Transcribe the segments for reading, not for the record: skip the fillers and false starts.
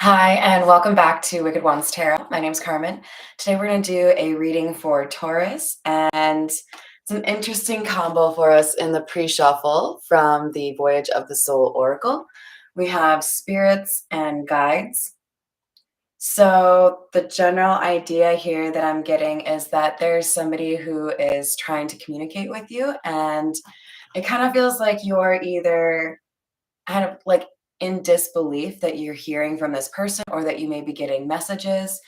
Hi, and welcome back to Wicked Ones Tarot. My name's Carmen. Today we're going to do a reading for Taurus and some interesting combo for us in the pre-shuffle from the Voyage of the Soul Oracle. We have spirits and guides. So the general idea here that I'm getting is that there's somebody who is trying to communicate with you, and it kind of feels like you're either kind of like in disbelief that you're hearing from this person or that you may be getting messages,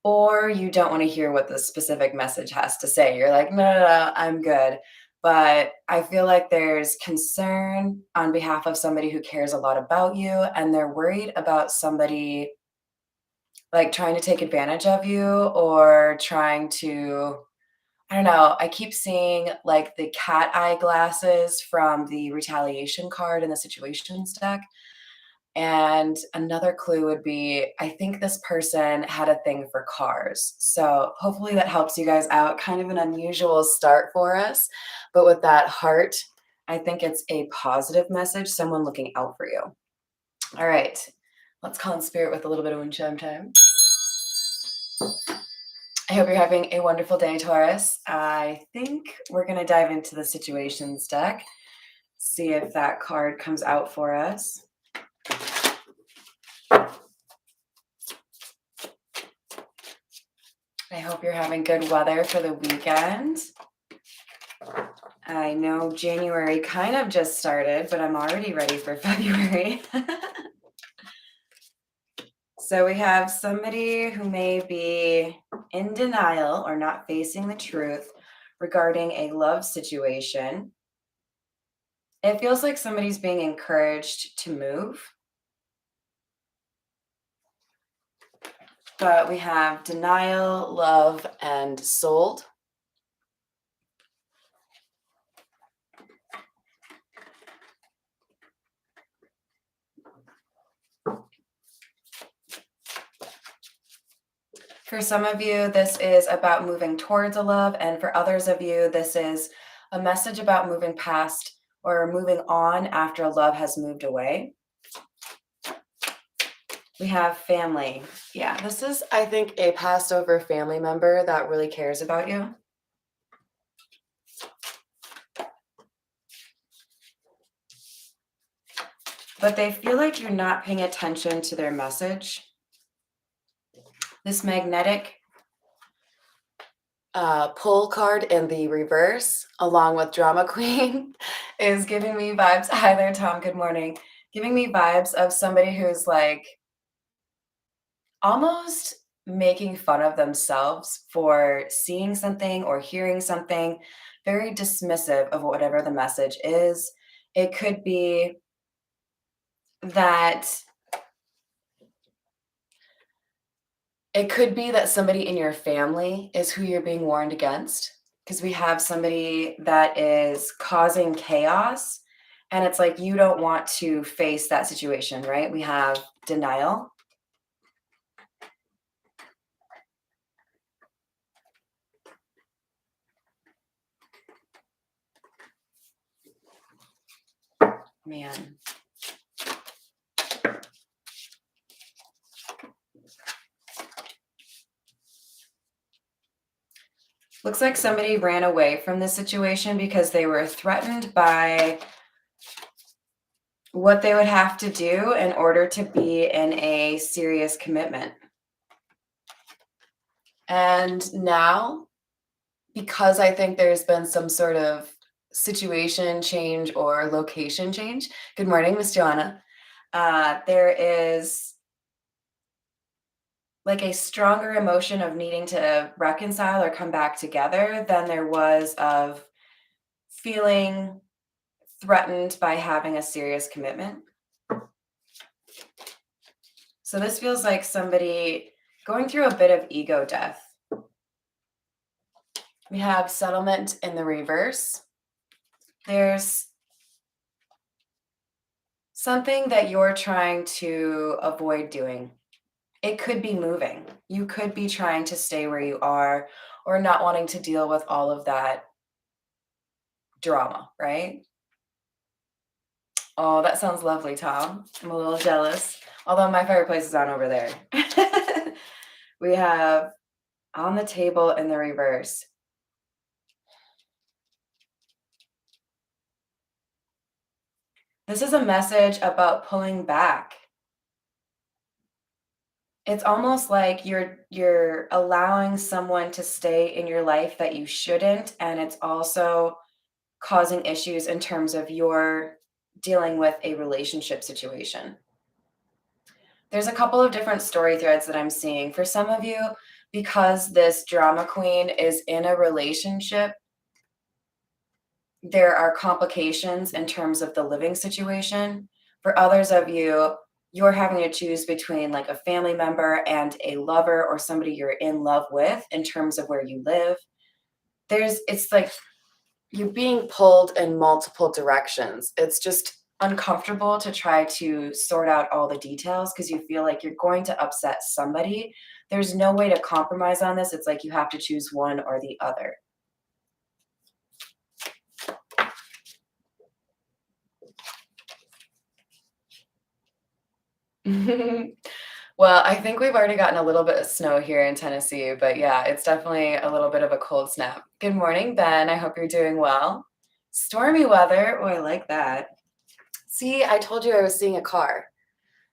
or you don't want to hear what the specific message has to say. You're like, no, no, no, I'm good. But I feel like there's concern on behalf of somebody who cares a lot about you, and they're worried about somebody like trying to take advantage of you or trying to, I don't know. I keep seeing like the cat eye glasses from the retaliation card in the situations deck. And another clue would be I think this person had a thing for cars. So hopefully that helps you guys out. Kind of an unusual start for us. But with that heart, I think it's a positive message, someone looking out for you. All right, let's call in spirit with a little bit of wind chime time. I hope you're having a wonderful day, Taurus. I think we're going to dive into the situations deck, see if that card comes out for us. I hope you're having good weather for the weekend. I know January kind of just started, but I'm already ready for February. So we have somebody who may be in denial or not facing the truth regarding a love situation. It feels like somebody's being encouraged to move. But we have denial, love, and sold. For some of you, this is about moving towards a love, and for others of you, this is a message about moving past or moving on after a love has moved away. We have family. Yeah, this is, I think, a passed over family member that really cares about you. But they feel like you're not paying attention to their message. This magnetic pull card in the reverse, along with Drama Queen, is giving me vibes. Hi there, Tom. Good morning. Giving me vibes of somebody who's like almost making fun of themselves for seeing something or hearing something, very dismissive of whatever the message is. It could be that somebody in your family is who you're being warned against, because we have somebody that is causing chaos, and it's like you don't want to face that situation, right? We have denial. Man. Looks like somebody ran away from this situation because they were threatened by what they would have to do in order to be in a serious commitment. And now, because I think there's been some sort of situation change or location change. Good morning, Miss Joanna. There is like a stronger emotion of needing to reconcile or come back together than there was of feeling threatened by having a serious commitment. So this feels like somebody going through a bit of ego death. We have settlement in the reverse. There's something that you're trying to avoid doing. It could be moving. You could be trying to stay where you are or not wanting to deal with all of that drama, right? Oh, that sounds lovely, Tom. I'm a little jealous. Although my fireplace is on over there. We have on the table in the reverse. This is a message about pulling back. It's almost like you're allowing someone to stay in your life that you shouldn't, and it's also causing issues in terms of your dealing with a relationship situation. There's a couple of different story threads that I'm seeing. For some of you, because this drama queen is in a relationship, there are complications in terms of the living situation. For others of you, you're having to choose between like a family member and a lover or somebody you're in love with in terms of where you live. It's like you're being pulled in multiple directions. It's just uncomfortable to try to sort out all the details because you feel like you're going to upset somebody. There's no way to compromise on this. It's like you have to choose one or the other. Well, I think we've already gotten a little bit of snow here in Tennessee, but yeah, it's definitely a little bit of a cold snap. Good morning, Ben. I hope you're doing well. Stormy weather. Oh, I like that. See, I told you I was seeing a car.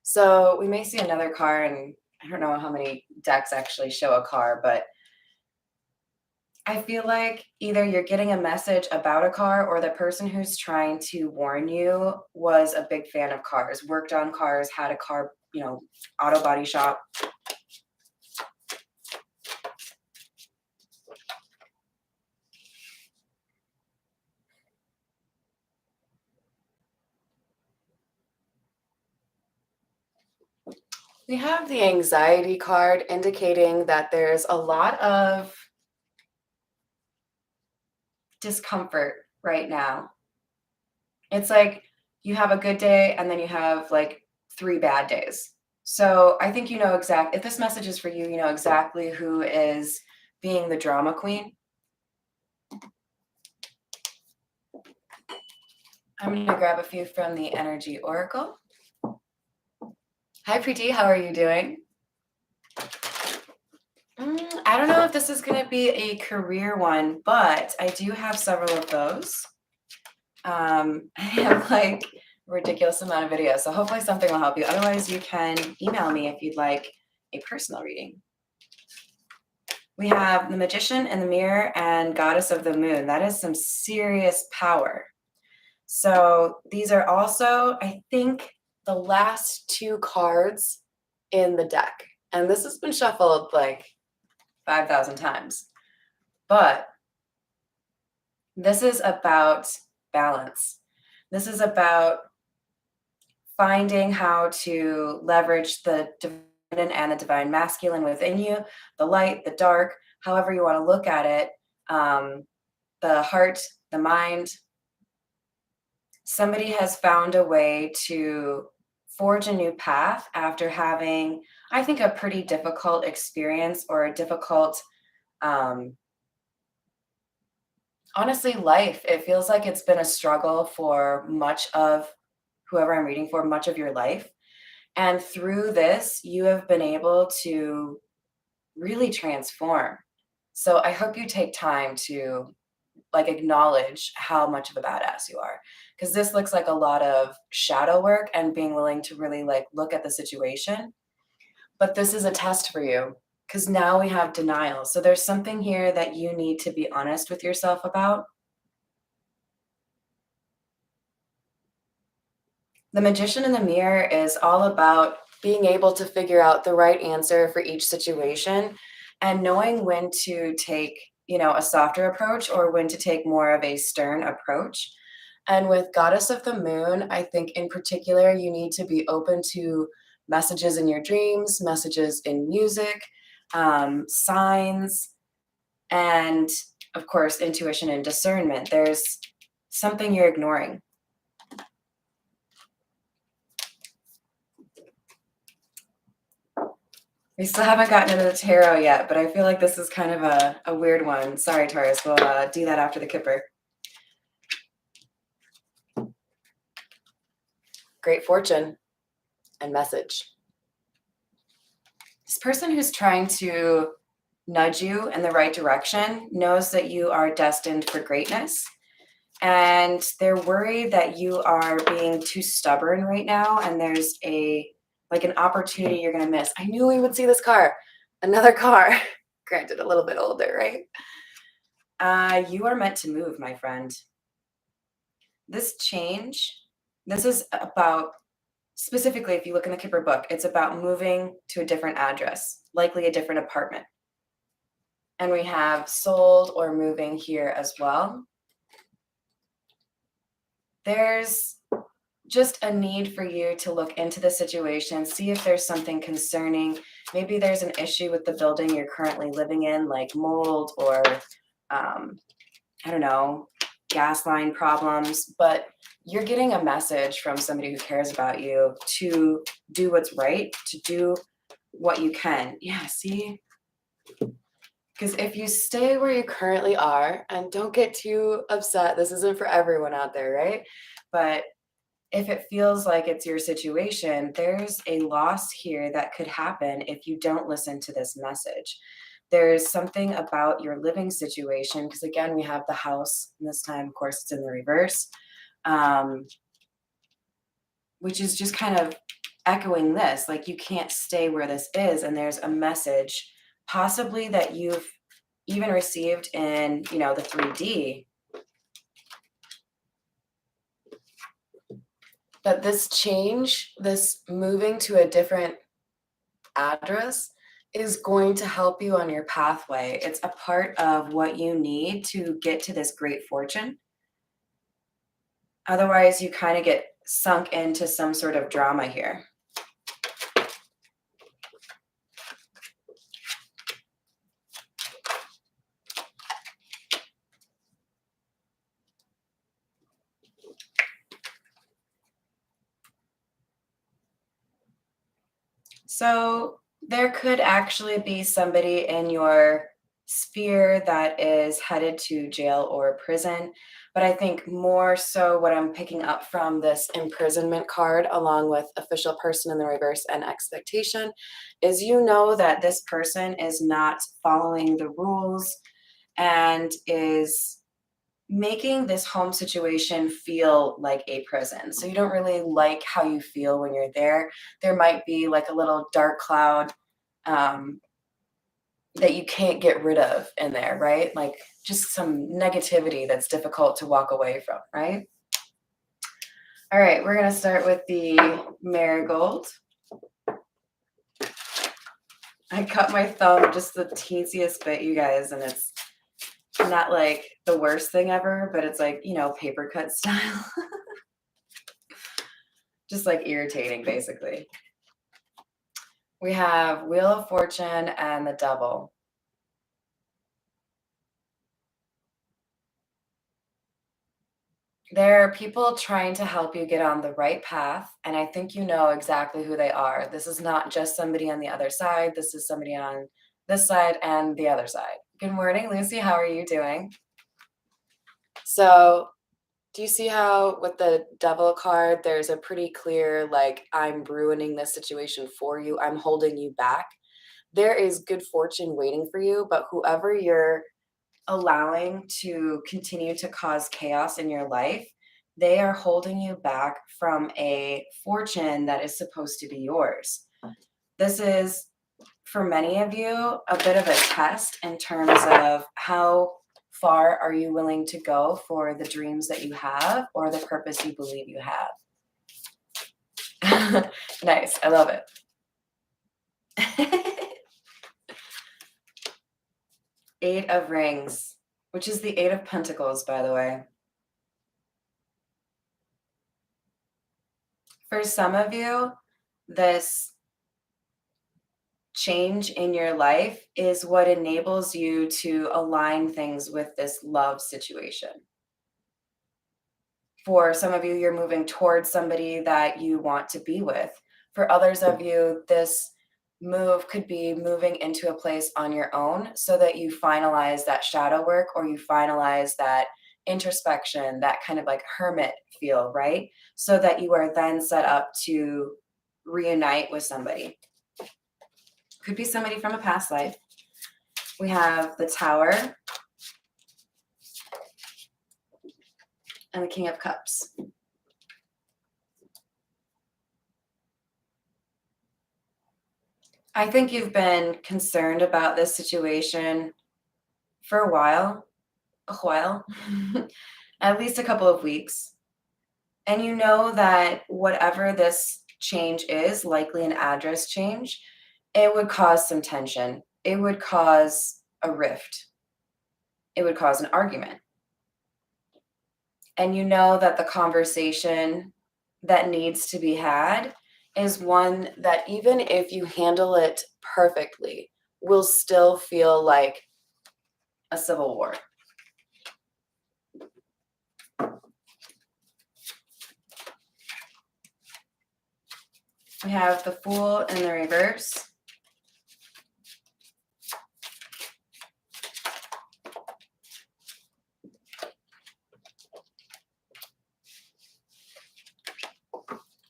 So we may see another car, and I don't know how many decks actually show a car, but I feel like either you're getting a message about a car or the person who's trying to warn you was a big fan of cars, worked on cars, had a car, auto body shop. We have the anxiety card indicating that there's a lot of discomfort right now. It's like you have a good day and then you have like 3 bad days. So I think if this message is for you, you know exactly who is being the drama queen. I'm going to grab a few from the Energy Oracle. Hi, Preeti. How are you doing? I don't know if this is going to be a career one, but I do have several of those. I have like a ridiculous amount of videos, so hopefully something will help you. Otherwise, you can email me if you'd like a personal reading. We have the Magician in the Mirror and Goddess of the Moon. That is some serious power. So these are also, I think, the last 2 cards in the deck. And this has been shuffled like 5,000 times. But this is about balance. This is about finding how to leverage the divine and the divine masculine within you, the light, the dark, however you want to look at it, the heart, the mind. Somebody has found a way to forge a new path after having, I think, a pretty difficult experience or a difficult, honestly, life. It feels like it's been a struggle for much of whoever I'm reading for, much of your life. And through this, you have been able to really transform. So I hope you take time to like acknowledge how much of a badass you are, because this looks like a lot of shadow work and being willing to really like look at the situation. But this is a test for you because now we have denial. So there's something here that you need to be honest with yourself about. The Magician in the Mirror is all about being able to figure out the right answer for each situation and knowing when to take, a softer approach or when to take more of a stern approach. And with Goddess of the Moon, I think in particular, you need to be open to messages in your dreams, messages in music, signs, and of course, intuition and discernment. There's something you're ignoring. We still haven't gotten into the tarot yet, but I feel like this is kind of a weird one. Sorry, Taurus. We'll do that after the Kipper. Great fortune and message. This person who's trying to nudge you in the right direction knows that you are destined for greatness, and they're worried that you are being too stubborn right now, and there's an opportunity you're going to miss. I knew we would see this car. Another car. Granted, a little bit older, right? You are meant to move, my friend. This change, this is about, specifically, if you look in the Kipper book, it's about moving to a different address, likely a different apartment. And we have sold or moving here as well. There's just a need for you to look into the situation, see if there's something concerning. Maybe there's an issue with the building you're currently living in, like mold or, I don't know, gas line problems. But you're getting a message from somebody who cares about you to do what's right, to do what you can. Yeah, see? Because if you stay where you currently are, and don't get too upset, this isn't for everyone out there, right? But if it feels like it's your situation, there's a loss here that could happen if you don't listen to this message. There's something about your living situation, because again, we have the house, and this time, of course, it's in the reverse, um, which is just kind of echoing this, like you can't stay where this is, and there's a message possibly that you've even received in, the 3D. But this change, this moving to a different address is going to help you on your pathway. It's a part of what you need to get to this great fortune. Otherwise, you kind of get sunk into some sort of drama here. So there could actually be somebody in your sphere that is headed to jail or prison. But I think more so what I'm picking up from this imprisonment card, along with official person in the reverse and expectation, is that this person is not following the rules and is making this home situation feel like a prison. So you don't really like how you feel when you're there. There might be like a little dark cloud um, that you can't get rid of in there, right? Like just some negativity that's difficult to walk away from, right? All right, we're going to start with the marigold. I cut my thumb just the teensiest bit, you guys, and it's not like the worst thing ever, but it's like, paper cut style. Just like irritating, basically. We have Wheel of Fortune and the Devil. There are people trying to help you get on the right path, and I think you know exactly who they are. This is not just somebody on the other side. This is somebody on this side and the other side. Good morning, Lucy. How are you doing? So, do you see how with the Devil card, there's a pretty clear, like, I'm ruining this situation for you. I'm holding you back. There is good fortune waiting for you, but whoever you're allowing to continue to cause chaos in your life, they are holding you back from a fortune that is supposed to be yours. This is, for many of you, a bit of a test in terms of how far are you willing to go for the dreams that you have or the purpose you believe you have. Nice. I love it. Eight of Rings, which is the Eight of Pentacles, by the way. For some of you, this change in your life is what enables you to align things with this love situation. For some of you, you're moving towards somebody that you want to be with. For others of you, this move could be moving into a place on your own so that you finalize that shadow work or you finalize that introspection, that kind of like hermit feel, right? So that you are then set up to reunite with somebody. Could be somebody from a past life. We have the Tower and the King of Cups. I think you've been concerned about this situation for a while, at least a couple of weeks. And you know that whatever this change is, likely an address change, it would cause some tension. It would cause a rift. It would cause an argument. And you know that the conversation that needs to be had is one that, even if you handle it perfectly, will still feel like a civil war. We have the Fool in the reverse.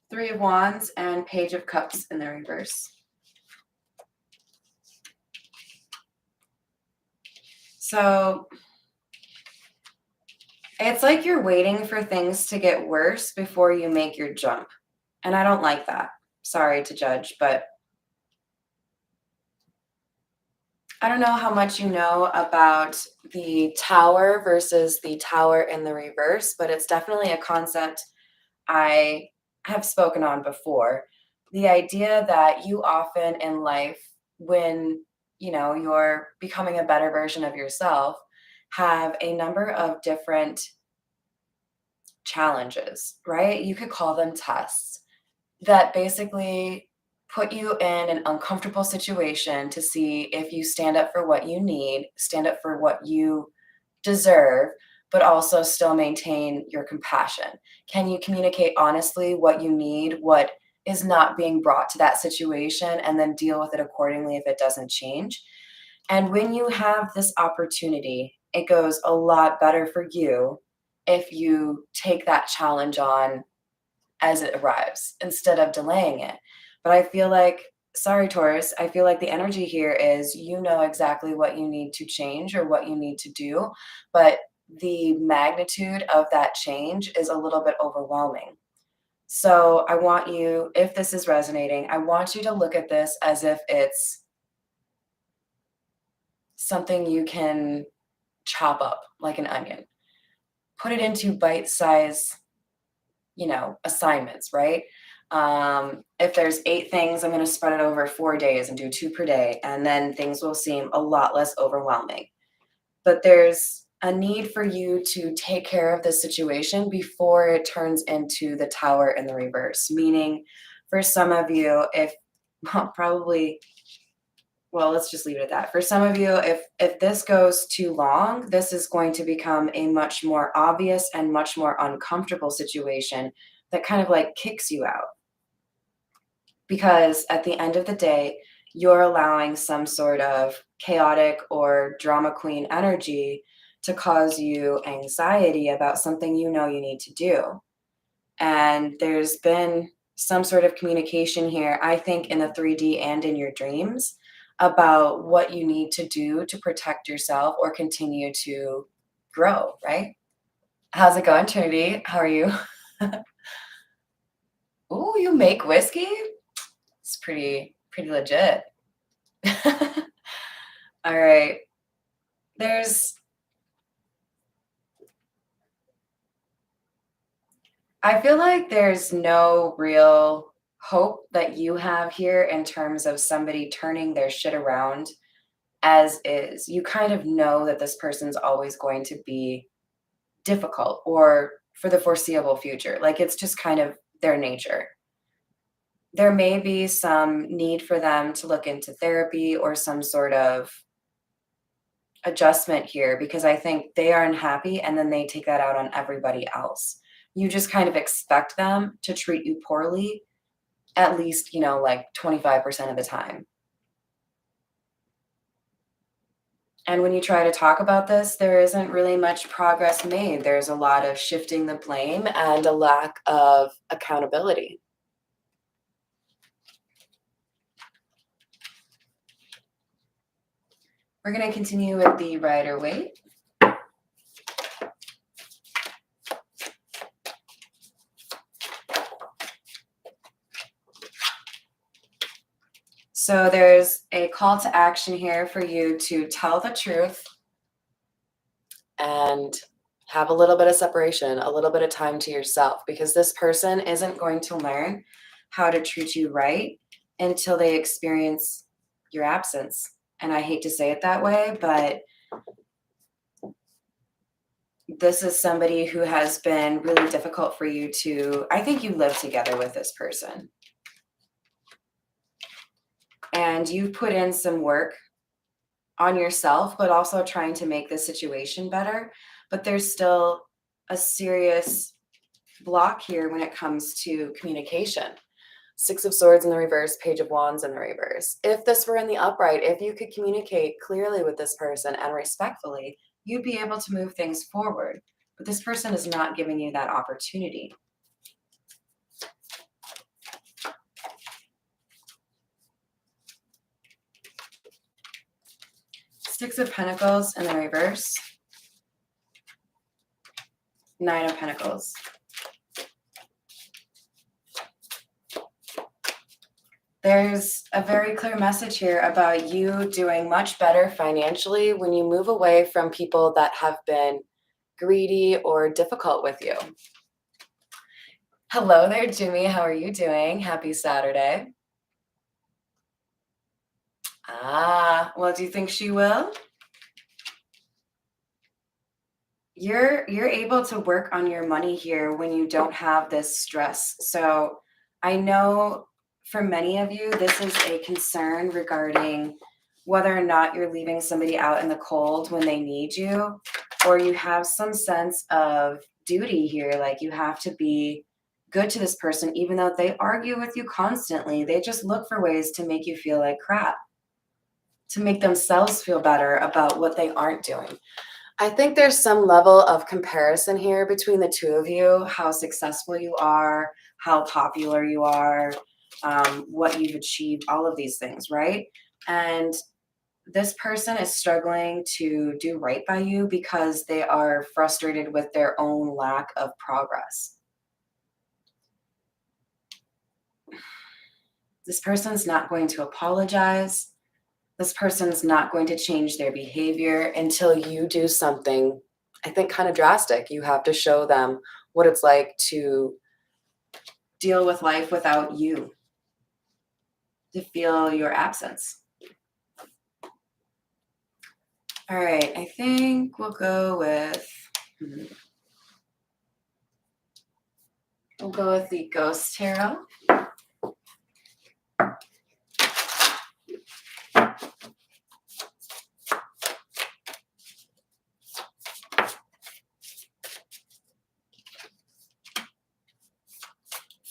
Three of Wands and Page of Cups in the reverse. So it's like you're waiting for things to get worse before you make your jump. And I don't like that. Sorry to judge, but I don't know how much you know about the Tower versus the Tower in the reverse, but it's definitely a concept I have spoken on before. The idea that you often in life, when you're becoming a better version of yourself, have a number of different challenges, right? You could call them tests that basically put you in an uncomfortable situation to see if you stand up for what you need, stand up for what you deserve, but also still maintain your compassion. Can you communicate honestly what you need, what is not being brought to that situation, and then deal with it accordingly if it doesn't change? And when you have this opportunity, it goes a lot better for you if you take that challenge on as it arrives instead of delaying it. But I feel like, sorry, Taurus, I feel like the energy here is you know exactly what you need to change or what you need to do, but the magnitude of that change is a little bit overwhelming. So I want you, if this is resonating, I want you to look at this as if it's something you can chop up like an onion. Put it into bite-size, assignments, right? If there's 8 things, I'm going to spread it over 4 days and do 2 per day, and then things will seem a lot less overwhelming. But there's a need for you to take care of this situation before it turns into the Tower in the reverse. Meaning, for some of you, if probably, well, let's just leave it at that. For some of you, if this goes too long, this is going to become a much more obvious and much more uncomfortable situation that kind of like kicks you out. Because at the end of the day, you're allowing some sort of chaotic or drama queen energy to cause you anxiety about something you know you need to do. And there's been some sort of communication here, I think, in the 3D and in your dreams about what you need to do to protect yourself or continue to grow, right? How's it going, Trinity? How are you? Ooh, you make whiskey? It's pretty legit. All right. I feel like there's no real hope that you have here in terms of somebody turning their shit around as is. You kind of know that this person's always going to be difficult or for the foreseeable future. Like it's just kind of their nature. There may be some need for them to look into therapy or some sort of adjustment here because I think they are unhappy and then they take that out on everybody else. You just kind of expect them to treat you poorly at least, like 25% of the time. And when you try to talk about this, there isn't really much progress made. There's a lot of shifting the blame and a lack of accountability. We're going to continue with the Rider-Waite. So there's a call to action here for you to tell the truth and have a little bit of separation, a little bit of time to yourself, because this person isn't going to learn how to treat you right until they experience your absence. And I hate to say it that way, but this is somebody who has been really difficult for you to, I think you live together with this person. And you've put in some work on yourself, but also trying to make the situation better. But there's still a serious block here when it comes to communication. Six of Swords in the reverse, Page of Wands in the reverse. If this were in the upright, if you could communicate clearly with this person and respectfully, you'd be able to move things forward. But this person is not giving you that opportunity. Six of Pentacles in the reverse. Nine of Pentacles. There's a very clear message here about you doing much better financially when you move away from people that have been greedy or difficult with you. Hello there, Jimmy. How are you doing? Happy Saturday. Well, do you think she will? You're able to work on your money here when you don't have this stress. So I know for many of you, this is a concern regarding whether or not you're leaving somebody out in the cold when they need you, or you have some sense of duty here. Like you have to be good to this person, even though they argue with you constantly. They just look for ways to make you feel like crap, to make themselves feel better about what they aren't doing. I think there's some level of comparison here between the two of you, how successful you are, how popular you are, what you've achieved, all of these things, right? And this person is struggling to do right by you because they are frustrated with their own lack of progress. This person's not going to apologize. This person's not going to change their behavior until you do something, I think, kind of drastic. You have to show them what it's like to deal with life without you, to feel your absence. All right, I think we'll go with the Ghost Tarot.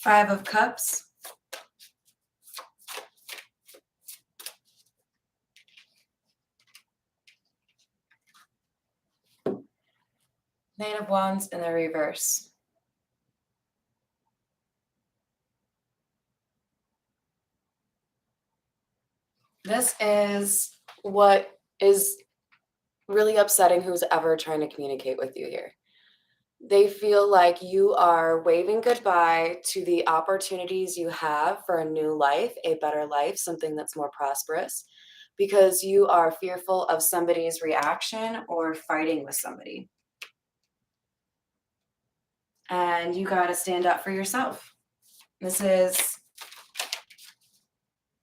Five of Cups. Knight of Wands in the reverse. This is what is really upsetting who's ever trying to communicate with you here. They feel like you are waving goodbye to the opportunities you have for a new life, a better life, something that's more prosperous, because you are fearful of somebody's reaction or fighting with somebody. And you got to stand up for yourself. This is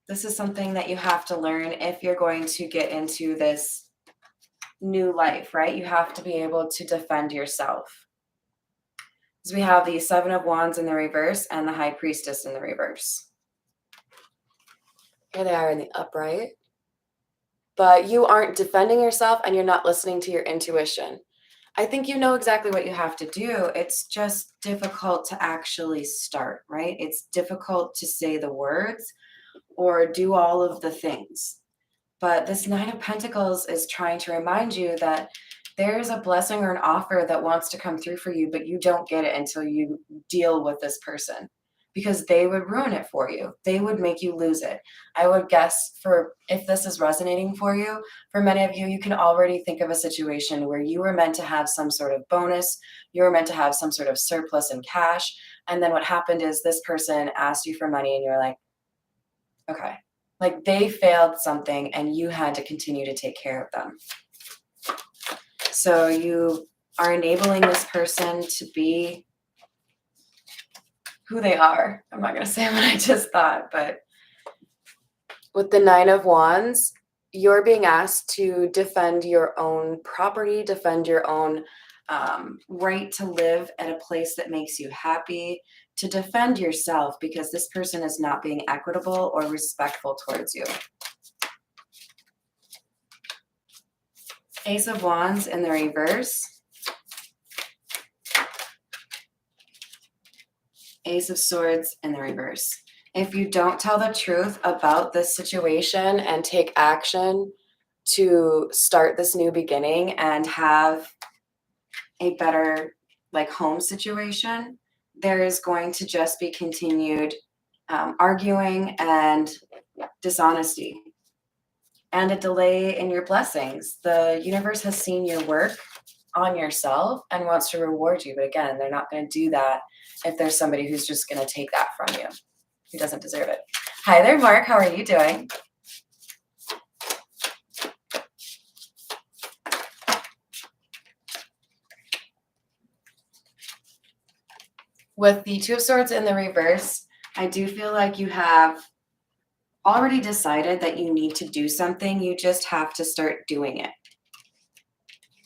something that you have to learn if you're going to get into this new life, right? You have to be able to defend yourself. So we have the Seven of Wands in the reverse and the High Priestess in the reverse. Here they are in the upright. But you aren't defending yourself and you're not listening to your intuition. I think you know exactly what you have to do. It's just difficult to actually start, right? It's difficult to say the words or do all of the things. But this Nine of Pentacles is trying to remind you that there's a blessing or an offer that wants to come through for you, but you don't get it until you deal with this person. because they would ruin it for you. They would make you lose it. I would guess, for if this is resonating for you, for many of you, you can already think of a situation where you were meant to have some sort of bonus, you were meant to have some sort of surplus in cash, and then what happened is this person asked you for money and you're like, okay. Like they failed something and you had to continue to take care of them. So you are enabling this person to be who they are. I'm not going to say what I just thought, but with the Nine of Wands, you're being asked to defend your own property, defend your own right to live at a place that makes you happy, to defend yourself because this person is not being equitable or respectful towards you. Ace of Wands in the reverse. Ace of Swords in the reverse. If you don't tell the truth about this situation and take action to start this new beginning and have a better home situation, there is going to just be continued arguing and dishonesty and a delay in your blessings. The universe has seen your work on yourself and wants to reward you. But again, they're not going to do that if there's somebody who's just going to take that from you, who doesn't deserve it. Hi there, Mark. How are you doing? With the Two of Swords in the reverse, I do feel like you have already decided that you need to do something. You just have to start doing it.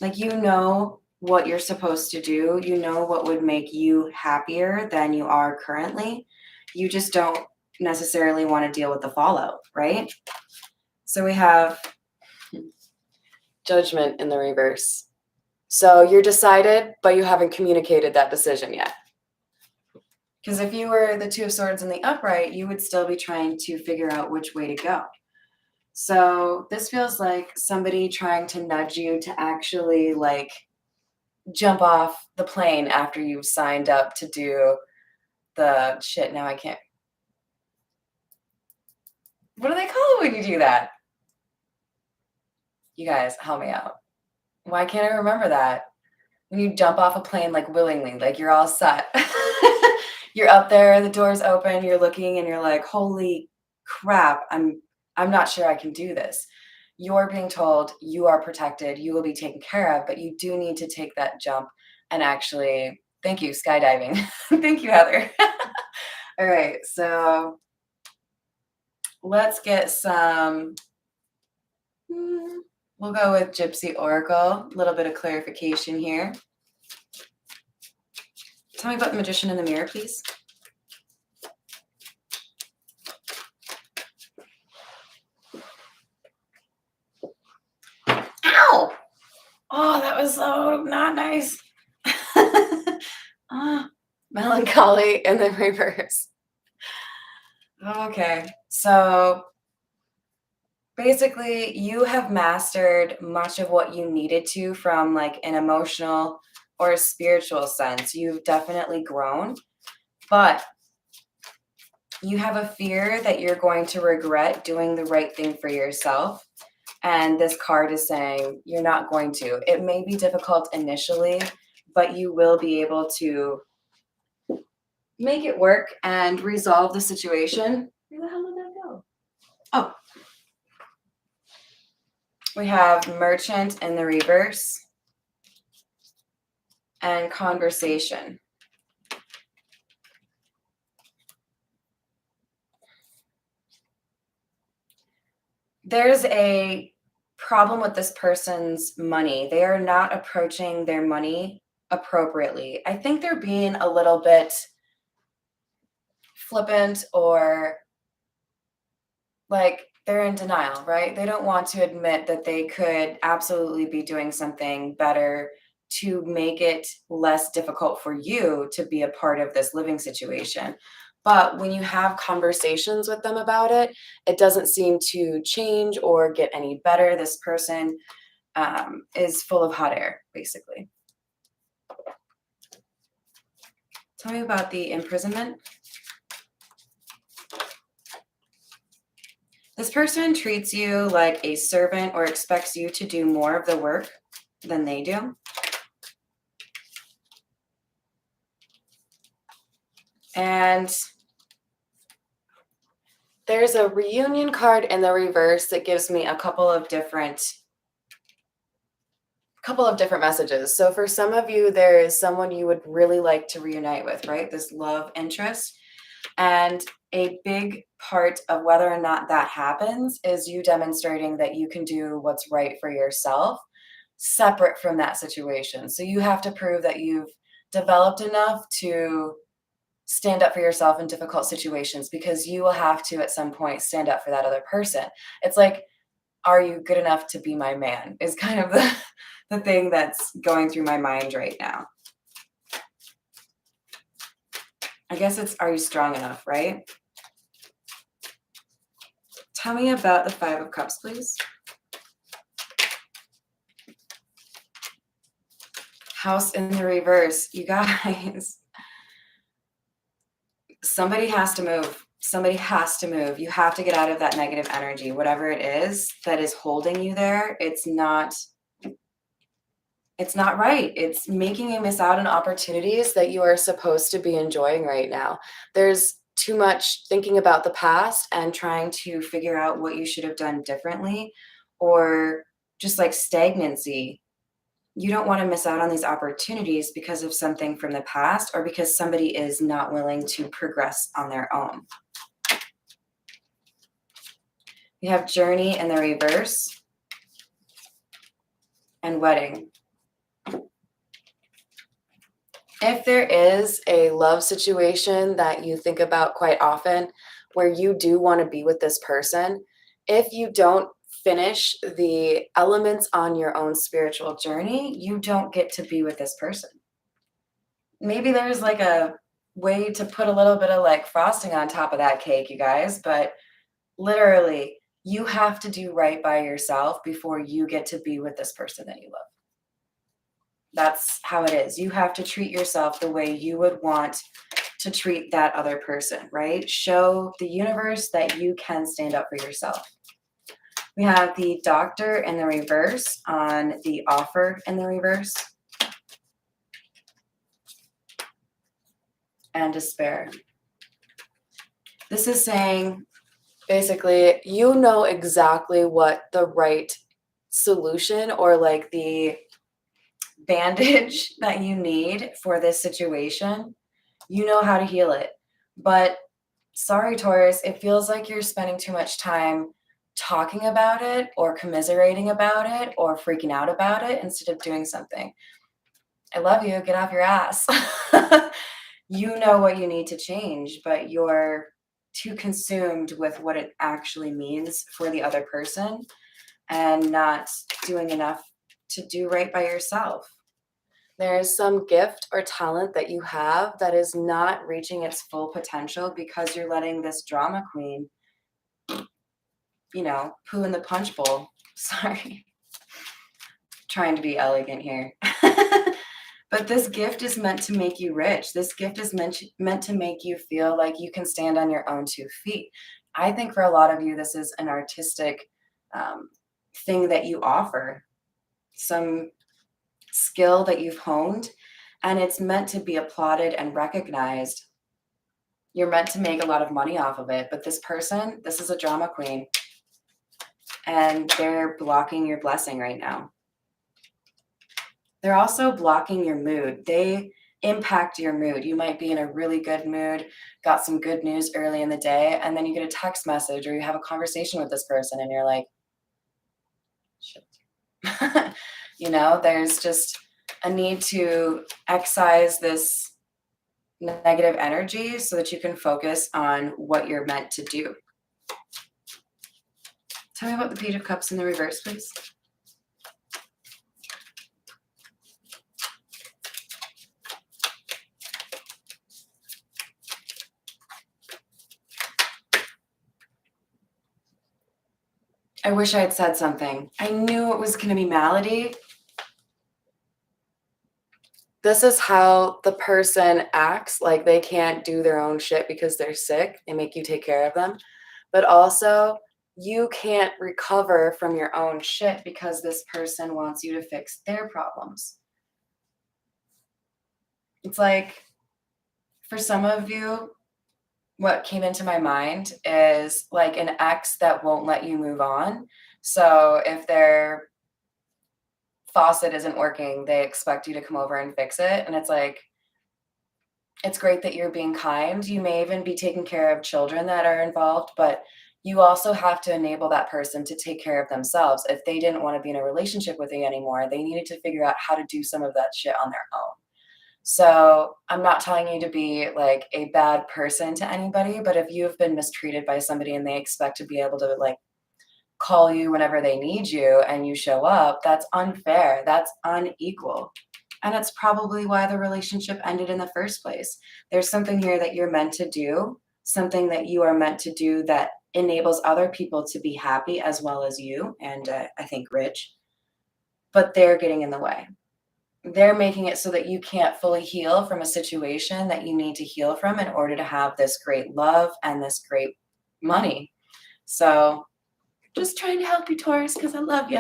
Like, you know what you're supposed to do. You know what would make you happier than you are currently. You just don't necessarily want to deal with the fallout, right? So we have Judgment in the reverse. So you're decided, but you haven't communicated that decision yet. Because if you were the Two of Swords in the upright, you would still be trying to figure out which way to go. So this feels like somebody trying to nudge you to actually jump off the plane after you've signed up to do the shit. Now I can't. What do they call it when you do that? You guys, help me out. Why can't I remember that? When you jump off a plane willingly, you're all set. You're up there, the door's open, you're looking and you're like, holy crap, I'm not sure I can do this. You're being told you are protected, you will be taken care of, but you do need to take that jump and actually, thank you, skydiving. Thank you, Heather. All right, so let's get some, we'll go with Gypsy Oracle, a little bit of clarification here. Tell me about the Magician in the Mirror, please. Ow! Oh, that was so not nice. Melancholy in the reverse. Okay, so basically you have mastered much of what you needed to from an emotional or a spiritual sense. You've definitely grown, but you have a fear that you're going to regret doing the right thing for yourself. And this card is saying you're not going to. It may be difficult initially, but you will be able to make it work and resolve the situation. Where the hell did that go? Oh. We have Merchant in the reverse and Conversation. There's a problem with this person's money. They are not approaching their money appropriately. I think they're being a little bit flippant, or they're in denial, right? They don't want to admit that they could absolutely be doing something better to make it less difficult for you to be a part of this living situation. But when you have conversations with them about it, it doesn't seem to change or get any better. This person is full of hot air, basically. Tell me about the imprisonment. This person treats you like a servant or expects you to do more of the work than they do. And there's a reunion card in the reverse that gives me a couple of different messages. So for some of you, there is someone you would really like to reunite with, right? This love interest. And a big part of whether or not that happens is you demonstrating that you can do what's right for yourself separate from that situation. So you have to prove that you've developed enough to stand up for yourself in difficult situations, because you will have to at some point stand up for that other person. It's like, are you good enough to be my man is kind of the thing that's going through my mind right now. I guess it's, are you strong enough, right? Tell me about the Five of Cups, please. House in the reverse. You guys, somebody has to move. Somebody has to move. You have to get out of that negative energy, whatever it is that is holding you there. It's not right. It's making you miss out on opportunities that you are supposed to be enjoying right now. There's too much thinking about the past and trying to figure out what you should have done differently, or just like stagnancy. You don't want to miss out on these opportunities because of something from the past, or because somebody is not willing to progress on their own. We have Journey in the reverse and Wedding. If there is a love situation that you think about quite often where you do want to be with this person, if you don't finish the elements on your own spiritual journey, you don't get to be with this person. Maybe there's like a way to put a little bit of like frosting on top of that cake, you guys, but literally, you have to do right by yourself before you get to be with this person that you love. That's how it is. You have to treat yourself the way you would want to treat that other person, right? Show the universe that you can stand up for yourself. We have the Doctor in the reverse on the Offer in the reverse. And Despair. This is saying, basically, you know exactly what the right solution or like the bandage that you need for this situation. You know how to heal it. But sorry, Taurus, it feels like you're spending too much time talking about it or commiserating about it or freaking out about it instead of doing something. I love you. Get off your ass. You know what you need to change, but you're too consumed with what it actually means for the other person and not doing enough to do right by yourself. There's some gift or talent that you have that is not reaching its full potential because you're letting this drama queen, poo in the punch bowl. Sorry. Trying to be elegant here. But this gift is meant to make you rich. This gift is meant to make you feel like you can stand on your own 2 feet. I think for a lot of you, this is an artistic thing that you offer, some skill that you've honed, and it's meant to be applauded and recognized. You're meant to make a lot of money off of it, but this person, this is a drama queen, and they're blocking your blessing right now. They're also blocking your mood. They impact your mood. You might be in a really good mood, got some good news early in the day, and then you get a text message or you have a conversation with this person and you're like, shit. There's just a need to excise this negative energy so that you can focus on what you're meant to do. Tell me about the Page of Cups in the reverse, please. I wish I had said something. I knew it was going to be Malady. This is how the person acts like they can't do their own shit because they're sick. They make you take care of them. But also, You can't recover from your own shit because this person wants you to fix their problems. It's like, for some of you, what came into my mind is like an ex that won't let you move on. So if their faucet isn't working, they expect you to come over and fix it. And it's like, it's great that you're being kind. You may even be taking care of children that are involved, but you also have to enable that person to take care of themselves. If they didn't want to be in a relationship with you anymore, they needed to figure out how to do some of that shit on their own. So I'm not telling you to be like a bad person to anybody, but if you've been mistreated by somebody and they expect to be able to like call you whenever they need you and you show up, that's unfair. That's unequal. And it's probably why the relationship ended in the first place. There's something here that you're meant to do, something that you are meant to do that enables other people to be happy as well as you, and I think rich, but they're getting in the way. They're making it so that you can't fully heal from a situation that you need to heal from in order to have this great love and this great money. So just trying to help you, Taurus, because I love you.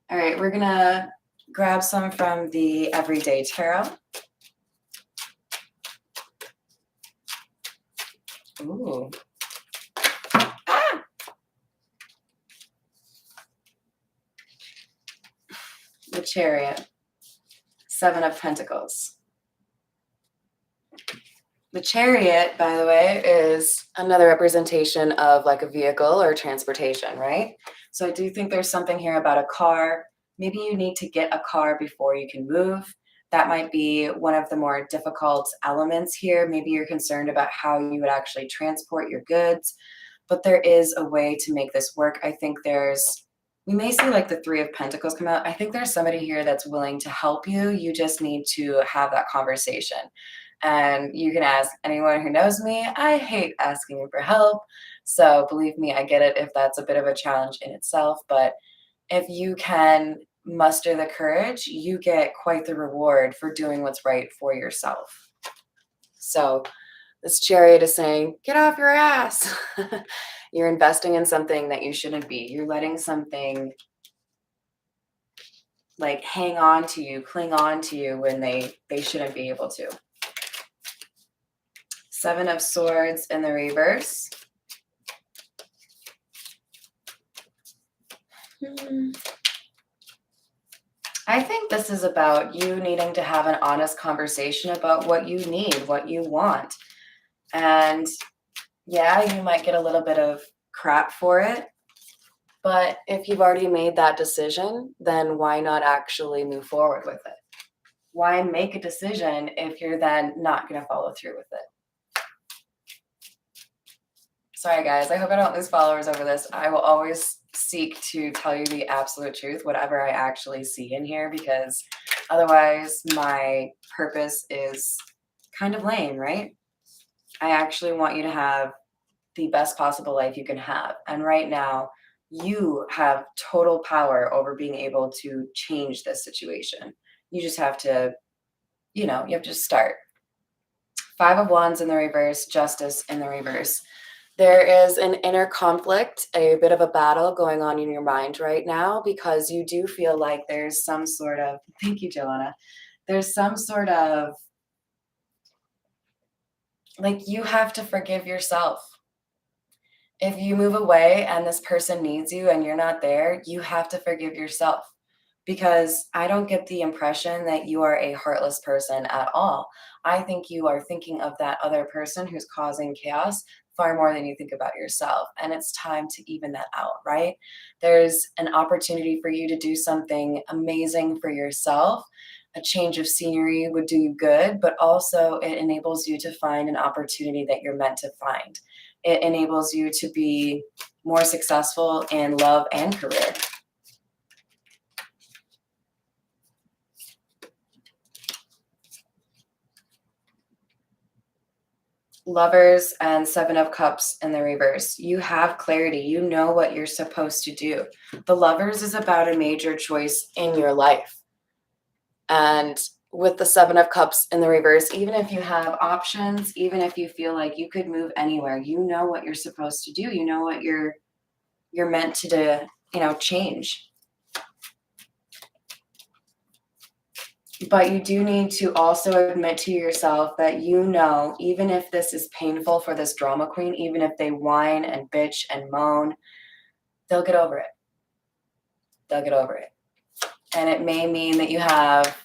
All right, we're gonna grab some from the Everyday Tarot. Ooh. Ah! The Chariot. Seven of Pentacles. The Chariot, by the way, is another representation of like a vehicle or transportation, right? So I do think there's something here about a car. Maybe you need to get a car before you can move. That might be one of the more difficult elements here. Maybe you're concerned about how you would actually transport your goods, but there is a way to make this work. I think we may see like the Three of Pentacles come out. I think there's somebody here that's willing to help you. You just need to have that conversation. And you can ask anyone who knows me. I hate asking for help. So believe me, I get it if that's a bit of a challenge in itself. But if you can muster the courage, you get quite the reward for doing what's right for yourself. So this Chariot is saying, get off your ass. You're investing in something that you shouldn't be. You're letting something like hang on to you, cling on to you when they shouldn't be able to. Seven of Swords in the reverse. I think this is about you needing to have an honest conversation about what you need, what you want. And yeah, you might get a little bit of crap for it. But if you've already made that decision, then why not actually move forward with it? Why make a decision if you're then not going to follow through with it? Sorry, guys. I hope I don't lose followers over this. I will always seek to tell you the absolute truth, whatever I actually see in here, because otherwise my purpose is kind of lame, right? I actually want you to have the best possible life you can have. And right now, you have total power over being able to change this situation. You just have to, you have to start. Five of Wands in the reverse, Justice in the reverse. There is an inner conflict, a bit of a battle going on in your mind right now because you do feel like there's some sort of, thank you, Joanna, there's some sort of, like you have to forgive yourself. If you move away and this person needs you and you're not there, you have to forgive yourself because I don't get the impression that you are a heartless person at all. I think you are thinking of that other person who's causing chaos far more than you think about yourself. And it's time to even that out, right? There's an opportunity for you to do something amazing for yourself. A change of scenery would do you good, but also it enables you to find an opportunity that you're meant to find. It enables you to be more successful in love and career. Lovers and Seven of Cups in the reverse. You have clarity. You know what you're supposed to do. The Lovers is about a major choice in your life. And with the Seven of Cups in the reverse, even if you have options, even if you feel like you could move anywhere, you know what you're supposed to do. You know what you're you're meant to, change. But you do need to also admit to yourself that even if this is painful for this drama queen, even if they whine and bitch and moan, they'll get over it. They'll get over it. And it may mean that you have,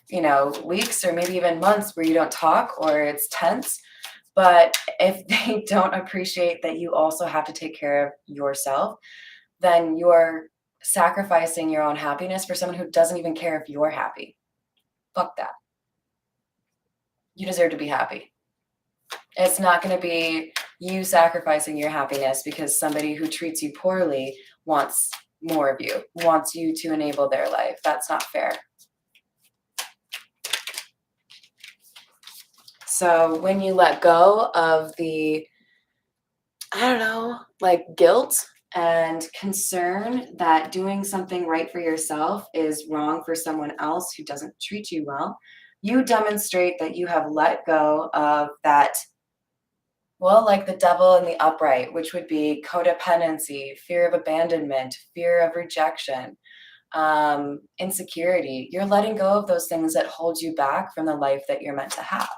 weeks or maybe even months where you don't talk or it's tense. But if they don't appreciate that you also have to take care of yourself, then you're sacrificing your own happiness for someone who doesn't even care if you're happy. Fuck that. You deserve to be happy. It's not going to be you sacrificing your happiness because somebody who treats you poorly wants more of you, wants you to enable their life. That's not fair. So when you let go of the, guilt and concern that doing something right for yourself is wrong for someone else who doesn't treat you well, you demonstrate that you have let go of that, like the devil in the upright, which would be codependency, fear of abandonment, fear of rejection, insecurity. You're letting go of those things that hold you back from the life that you're meant to have.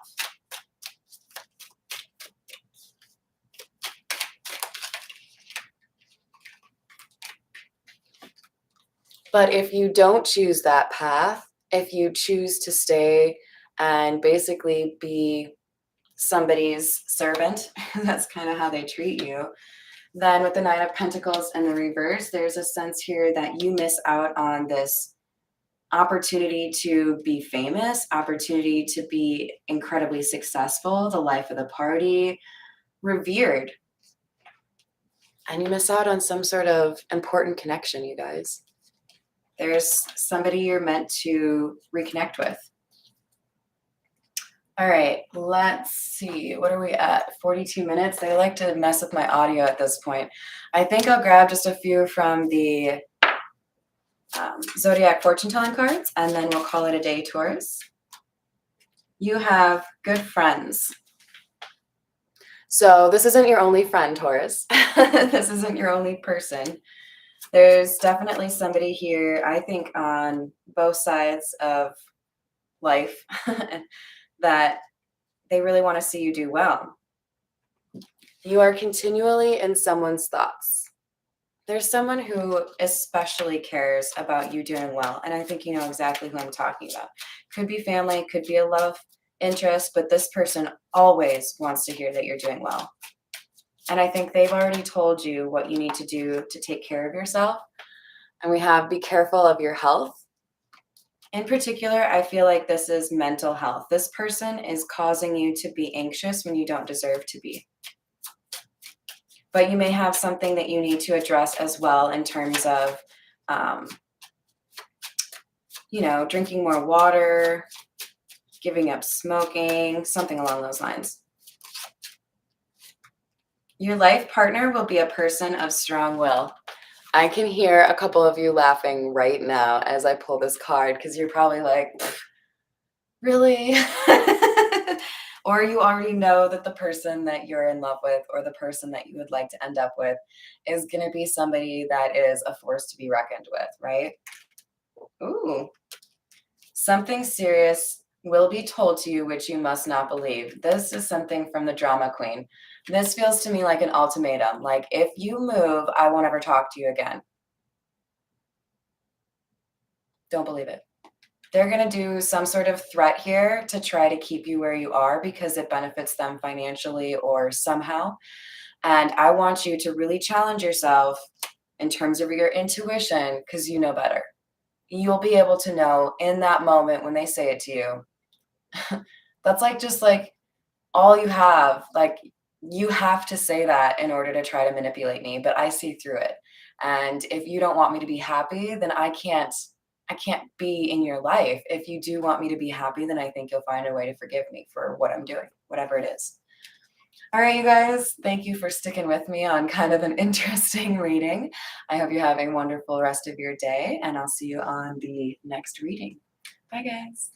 But if you don't choose that path, if you choose to stay and basically be somebody's servant, that's kind of how they treat you, then with the Nine of Pentacles in the reverse, there's a sense here that you miss out on this opportunity to be famous, opportunity to be incredibly successful, the life of the party, revered. And you miss out on some sort of important connection, you guys. There's somebody you're meant to reconnect with. All right, let's see. What are we at? 42 minutes. They like to mess with my audio at this point. I think I'll grab just a few from the Zodiac fortune telling cards, and then we'll call it a day, Taurus. You have good friends. So this isn't your only friend, Taurus. This isn't your only person. There's definitely somebody here, I think, on both sides of life that they really want to see you do well. You are continually in someone's thoughts. There's someone who especially cares about you doing well, and I think you know exactly who I'm talking about. Could be family, could be a love interest, but this person always wants to hear that you're doing well. And I think they've already told you what you need to do to take care of yourself. And we have be careful of your health. In particular, I feel like this is mental health. This person is causing you to be anxious when you don't deserve to be. But you may have something that you need to address as well in terms of, drinking more water, giving up smoking, something along those lines. Your life partner will be a person of strong will. I can hear a couple of you laughing right now as I pull this card because you're probably like, really? Or you already know that the person that you're in love with or the person that you would like to end up with is going to be somebody that is a force to be reckoned with, right? Ooh. Something serious will be told to you which you must not believe. This is something from the drama queen. This feels to me like an ultimatum. Like, if you move, I won't ever talk to you again. Don't believe it. They're going to do some sort of threat here to try to keep you where you are because it benefits them financially or somehow. And I want you to really challenge yourself in terms of your intuition because you know better. You'll be able to know in that moment when they say it to you. That's just all you have. Like, you have to say that in order to try to manipulate me, but I see through it. And if you don't want me to be happy, then I can't be in your life. If you do want me to be happy, then I think you'll find a way to forgive me for what I'm doing, whatever it is. All right, you guys, thank you for sticking with me on kind of an interesting reading. I hope you're having a wonderful rest of your day, and I'll see you on the next reading. Bye, guys.